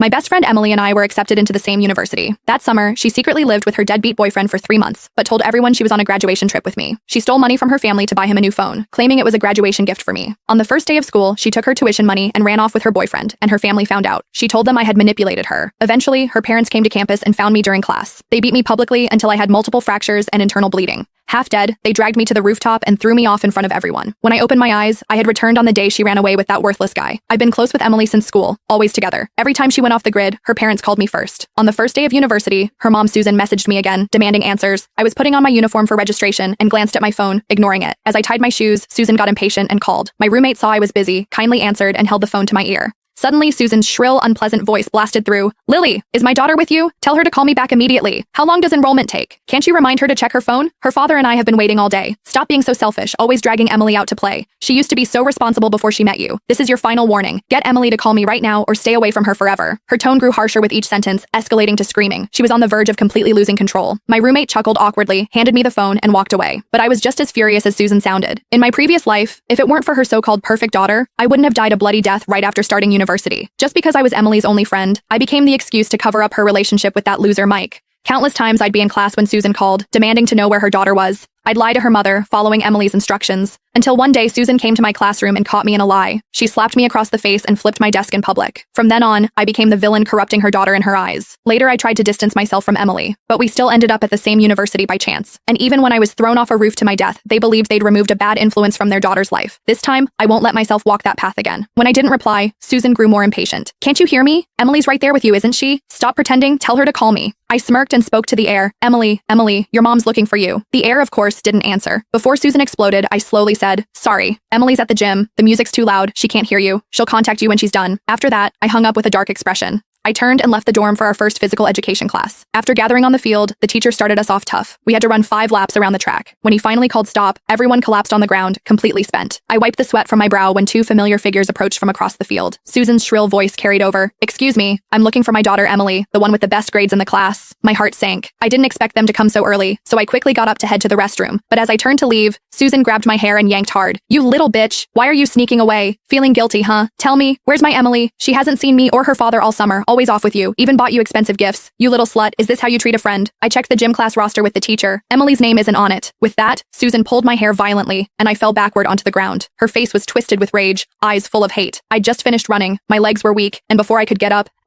My best friend Emily and I were accepted into the same university. That summer, she secretly lived with her deadbeat boyfriend for 3 months, but told everyone she was on a graduation trip with me. She stole money from her family to buy him a new phone, claiming it was a graduation gift for me. On the first day of school, she took her tuition money and ran off with her boyfriend, and her family found out. She told them I had manipulated her. Eventually, her parents came to campus and found me during class. They beat me publicly until I had multiple fractures and internal bleeding. Half dead, they dragged me to the rooftop and threw me off in front of everyone. When I opened my eyes, I had returned on the day she ran away with that worthless guy. I've been close with Emily since school, always together. Every time she went off the grid, her parents called me first. On the first day of university, her mom Susan messaged me again, demanding answers. I was putting on my uniform for registration and glanced at my phone, ignoring it. As I tied my shoes, Susan got impatient and called. My roommate saw I was busy, kindly answered, and held the phone to my ear. Suddenly, Susan's shrill, unpleasant voice blasted through. "Lily, is my daughter with you? Tell her to call me back immediately. How long does enrollment take? Can't you remind her to check her phone? Her father and I have been waiting all day. Stop being so selfish, always dragging Emily out to play. She used to be so responsible before she met you. This is your final warning. Get Emily to call me right now or stay away from her forever." Her tone grew harsher with each sentence, escalating to screaming. She was on the verge of completely losing control. My roommate chuckled awkwardly, handed me the phone, and walked away. But I was just as furious as Susan sounded. In my previous life, if it weren't for her so-called perfect daughter, I wouldn't have died a bloody death right after starting university. Just because I was Emily's only friend, I became the excuse to cover up her relationship with that loser Mike. Countless times I'd be in class when Susan called, demanding to know where her daughter was. I'd lie to her mother, following Emily's instructions, until one day Susan came to my classroom and caught me in a lie. She slapped me across the face and flipped my desk in public. From then on, I became the villain corrupting her daughter in her eyes. Later, I tried to distance myself from Emily, but we still ended up at the same university by chance. And even when I was thrown off a roof to my death, they believed they'd removed a bad influence from their daughter's life. This time, I won't let myself walk that path again. When I didn't reply, Susan grew more impatient. "Can't you hear me? Emily's right there with you, isn't she? Stop pretending, tell her to call me." I smirked and spoke to the air. Emily, your mom's looking for you." The air, of course, didn't answer. Before Susan exploded, I slowly said, "Sorry, Emily's at the gym. The music's too loud. She can't hear you. She'll contact you when she's done." After that, I hung up with a dark expression. I turned and left the dorm for our first physical education class. After gathering on the field, the teacher started us off tough. We had to run 5 laps around the track. When he finally called stop, everyone collapsed on the ground, completely spent. I wiped the sweat from my brow when 2 familiar figures approached from across the field. Susan's shrill voice carried over. "Excuse me, I'm looking for my daughter Emily, the one with the best grades in the class." My heart sank. I didn't expect them to come so early, so I quickly got up to head to the restroom. But as I turned to leave, Susan grabbed my hair and yanked hard. "You little bitch, why are you sneaking away? Feeling guilty, huh? Tell me, where's my Emily? She hasn't seen me or her father all summer, always off with you, even bought you expensive gifts. You little slut, is this how you treat a friend?" I checked the gym class roster with the teacher. Emily's name isn't on it. With that, Susan pulled my hair violently, and I fell backward onto the ground. Her face was twisted with rage, eyes full of hate. I'd just finished running, my legs were weak, and before I could get up,